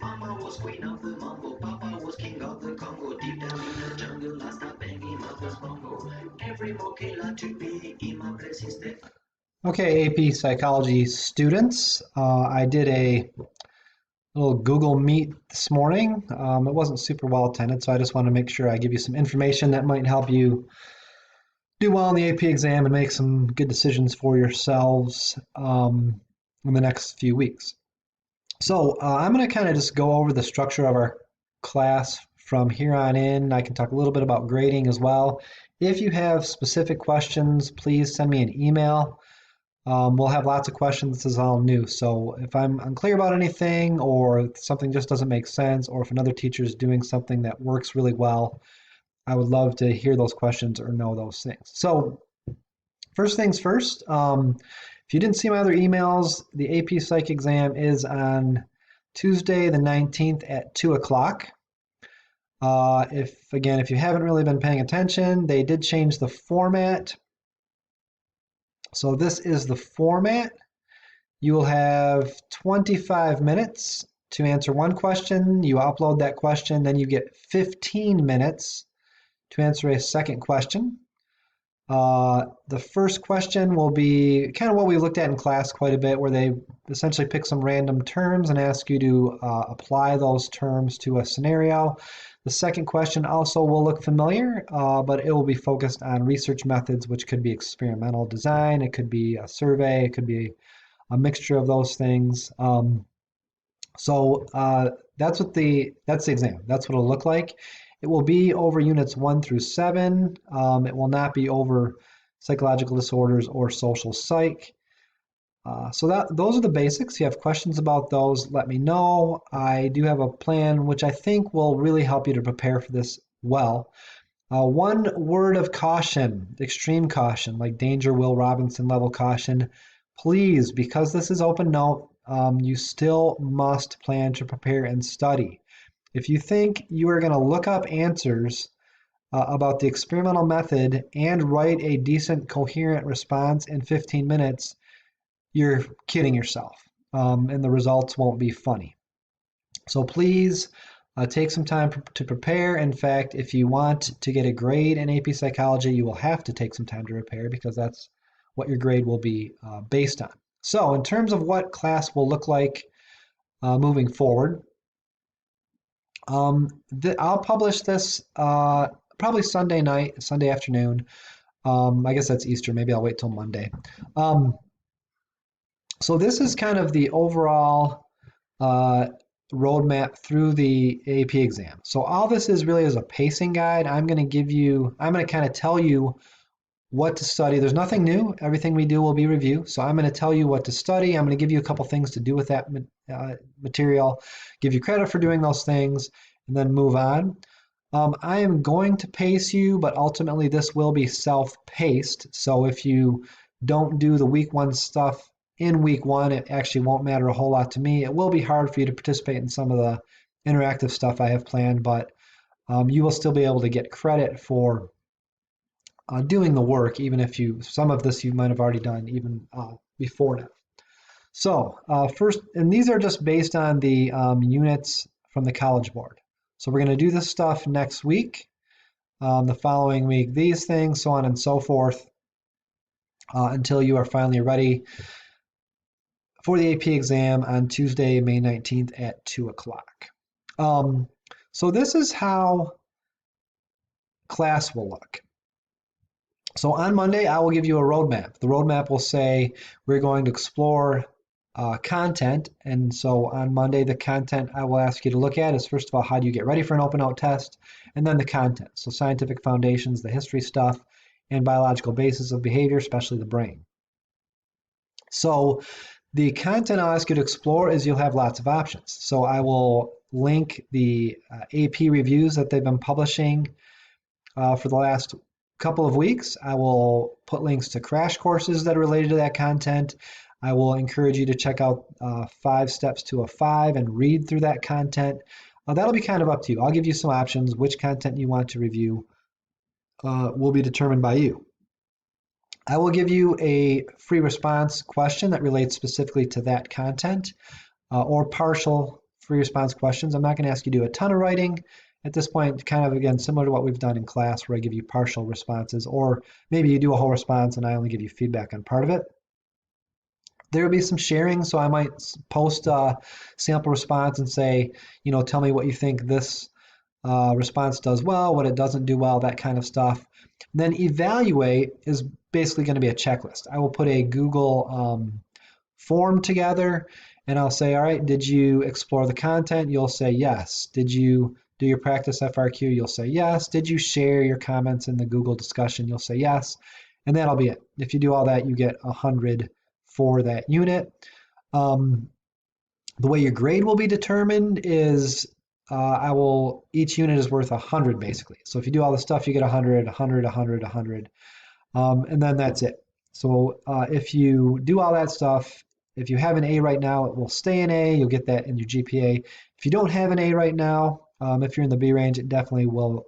Mama was queen of the mambo, Papa was king of the Congo. Deep down in the jungle, I stopped banging mother's bongo. Every moquela to be in my place instead. Okay, AP Psychology students, I did a little Google Meet this morning. It wasn't super well attended, so I just want to make sure I give you some information that might help you do well in the AP exam and make some good decisions for yourselves in the next few weeks. So I'm going to kind of just go over the structure of our class from here on in. I can talk a little bit about grading as well. If you have specific questions, please send me an email. We'll have lots of questions. This is all new. So if I'm unclear about anything or something just doesn't make sense, or if another teacher is doing something that works really well, I would love to hear those questions or know those things. So first things first, if you didn't see my other emails, the AP Psych exam is on Tuesday the 19th at 2 o'clock. If you haven't really been paying attention, they did change the format. So this is the format. You will have 25 minutes to answer one question. You upload that question, then you get 15 minutes to answer a second question. The first question will be kind of what we looked at in class quite a bit, where they essentially pick some random terms and ask you to apply those terms to a scenario. The second question also will look familiar, but it will be focused on research methods, which could be experimental design, it could be a survey, it could be a mixture of those things. That's the exam. That's what it'll look like. It will be over units 1 through 7. It will not be over psychological disorders or social psych. Those are the basics. If you have questions about those, let me know. I do have a plan which I think will really help you to prepare for this well. One word of caution, extreme caution, like danger Will Robinson level caution. Please, because this is open note, you still must plan to prepare and study. If you think you are going to look up answers about the experimental method and write a decent, coherent response in 15 minutes, you're kidding yourself, and the results won't be funny. So please take some time to prepare. In fact, if you want to get a grade in AP Psychology, you will have to take some time to prepare because that's what your grade will be based on. So in terms of what class will look like moving forward, I'll publish this probably Sunday night, Sunday afternoon. I guess that's Easter. Maybe I'll wait till Monday. So this is kind of the overall roadmap through the AP exam. So all this is really is a pacing guide. I'm going to kind of tell you what to study. There's nothing new. Everything we do will be review. So I'm going to tell you what to study. I'm going to give you a couple things to do with that material, give you credit for doing those things, and then move on. I am going to pace you, but ultimately this will be self-paced. So if you don't do the week 1 stuff in week 1, it actually won't matter a whole lot to me. It will be hard for you to participate in some of the interactive stuff I have planned, but you will still be able to get credit for doing the work, even if some of this you might have already done even before now. So first, and these are just based on the units from the College Board. So we're going to do this stuff next week, the following week, these things, so on and so forth, until you are finally ready for the AP exam on Tuesday, May 19th at 2 o'clock. So this is how class will look. So on Monday, I will give you a roadmap. The roadmap will say we're going to explore content. And so on Monday, the content I will ask you to look at is, first of all, how do you get ready for an open out test? And then the content. So scientific foundations, the history stuff, and biological basis of behavior, especially the brain. So the content I'll ask you to explore is you'll have lots of options. So I will link the AP reviews that they've been publishing for the last couple of weeks. I will put links to crash courses that are related to that content. I will encourage you to check out 5 Steps to a 5 and read through that content. That'll be kind of up to you. I'll give you some options. Which content you want to review will be determined by you. I will give you a free response question that relates specifically to that content. or partial free response questions. I'm not going to ask you to do a ton of writing at this point, kind of again similar to what we've done in class where I give you partial responses, or maybe you do a whole response and I only give you feedback on part of it. There will be some sharing, so I might post a sample response and say, tell me what you think this response does well, what it doesn't do well, that kind of stuff. Then evaluate is basically going to be a checklist. I will put a Google form together and I'll say, all right, did you explore the content? You'll say yes. Did you do your practice FRQ? You'll say yes. Did you share your comments in the Google discussion? You'll say yes. And that'll be it. If you do all that, you get 100 for that unit. The way your grade will be determined is each unit is worth 100 basically. So if you do all the stuff, you get 100, 100, 100, 100, and then that's it. So if you do all that stuff, if you have an A right now, it will stay an A. You'll get that in your GPA. If you don't have an A right now, if you're in the B range, it definitely will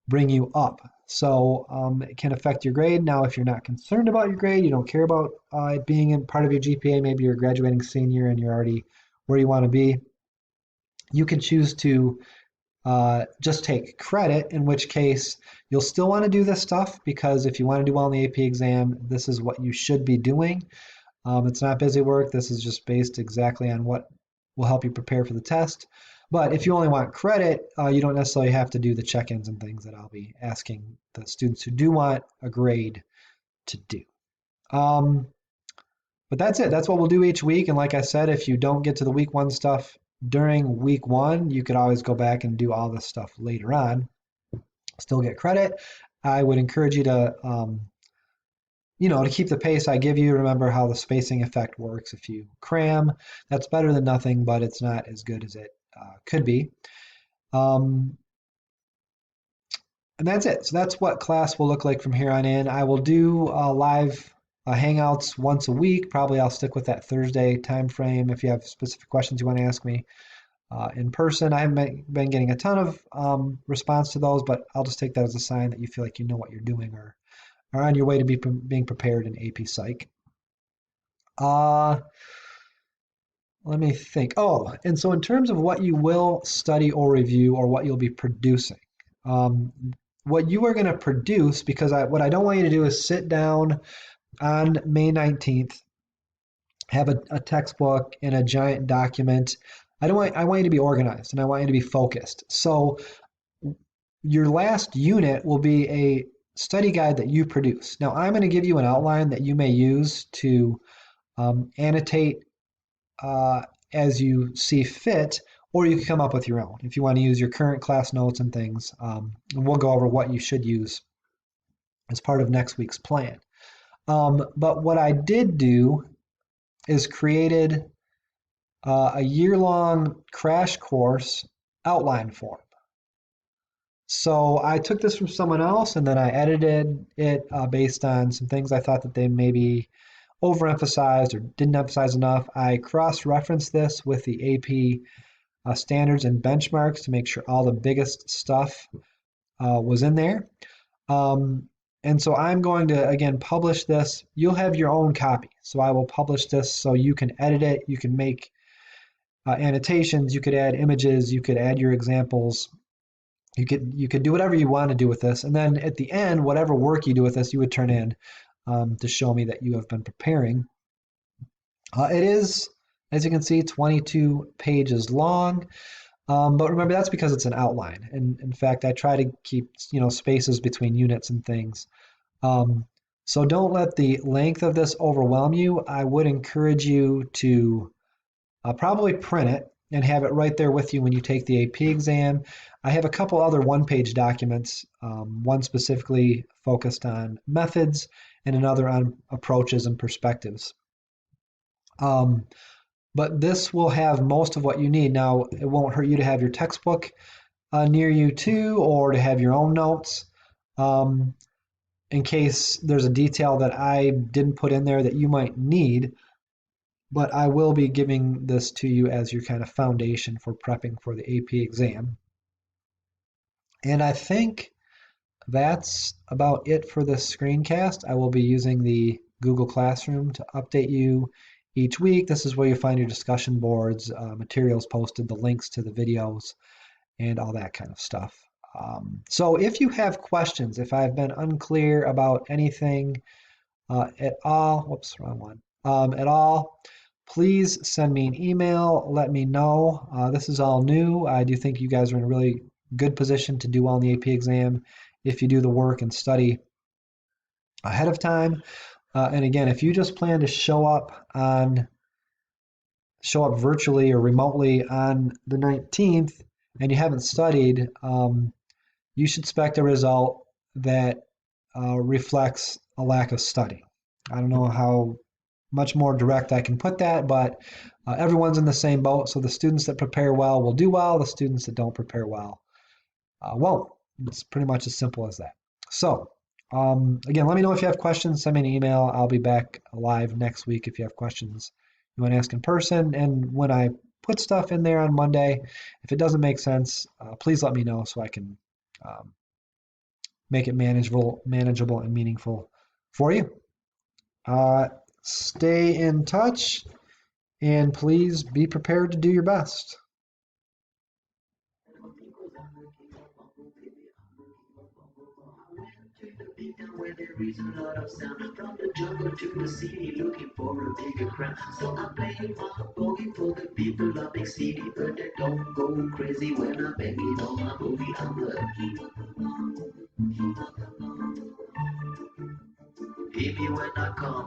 bring you up. So it can affect your grade. Now, if you're not concerned about your grade, you don't care about it being in part of your GPA, maybe you're a graduating senior and you're already where you want to be, you can choose to just take credit, in which case you'll still want to do this stuff because if you want to do well in the AP exam, this is what you should be doing. It's not busy work. This is just based exactly on what will help you prepare for the test. But if you only want credit, you don't necessarily have to do the check-ins and things that I'll be asking the students who do want a grade to do. But that's it. That's what we'll do each week. And like I said, if you don't get to the week one stuff during week one, you could always go back and do all this stuff later on. Still get credit. I would encourage you to to keep the pace I give you. Remember how the spacing effect works. If you cram, that's better than nothing, but it's not as good as it could be. And that's it. So that's what class will look like from here on in. I will do live hangouts once a week. Probably I'll stick with that Thursday time frame. If you have specific questions you want to ask me in person, I haven't been getting a ton of response to those, but I'll just take that as a sign that you feel like you know what you're doing or are on your way to being prepared in AP Psych. Let me think. Oh, and so in terms of what you will study or review or what you'll be producing, what you are going to produce, because what I don't want you to do is sit down on May 19th, have a textbook and a giant document. I want you to be organized and I want you to be focused. So your last unit will be a study guide that you produce. Now I'm going to give you an outline that you may use to annotate as you see fit, or you can come up with your own if you want to use your current class notes and things. And we'll go over what you should use as part of next week's plan. But what I did do is created a year-long crash course outline form. So I took this from someone else and then I edited it based on some things I thought that they maybe overemphasized or didn't emphasize enough. I cross-referenced this with the AP standards and benchmarks to make sure all the biggest stuff was in there. And so I'm going to, again, publish this. You'll have your own copy. So I will publish this so you can edit it. You can make annotations. You could add images. You could add your examples. You could do whatever you want to do with this. And then at the end, whatever work you do with this, you would turn in to show me that you have been preparing. It is, as you can see, 22 pages long. But remember, that's because it's an outline. And in fact, I try to keep spaces between units and things. So don't let the length of this overwhelm you. I would encourage you to probably print it and have it right there with you when you take the AP exam. I have a couple other one-page documents, one specifically focused on methods and another on approaches and perspectives. But this will have most of what you need. Now, it won't hurt you to have your textbook near you too, or to have your own notes in case there's a detail that I didn't put in there that you might need. But I will be giving this to you as your kind of foundation for prepping for the AP exam. And I think that's about it for this screencast. I will be using the Google Classroom to update you each week. This is where you find your discussion boards, materials posted, the links to the videos, and all that kind of stuff. So if you have questions, if I've been unclear about anything at all, whoops, wrong one, at all, please send me an email. Let me know. This is all new. I do think you guys are in a really good position to do well in the AP exam if you do the work and study ahead of time. And again, if you just plan to show up virtually or remotely on the 19th and you haven't studied, you should expect a result that reflects a lack of study. I don't know how much more direct I can put that, but everyone's in the same boat. So the students that prepare well will do well. The students that don't prepare well won't. It's pretty much as simple as that. So again, let me know if you have questions. Send me an email. I'll be back live next week if you have questions you want to ask in person. And when I put stuff in there on Monday, if it doesn't make sense, please let me know so I can make it manageable and meaningful for you. Stay in touch and please be prepared to do your best. Where there is a lot of sound from the jungle to the city, looking for a bigger crowd. So I'm playing my bogey for the people of big city, but they don't go crazy when I'm banging on my boogie. I'm the hear me when I come.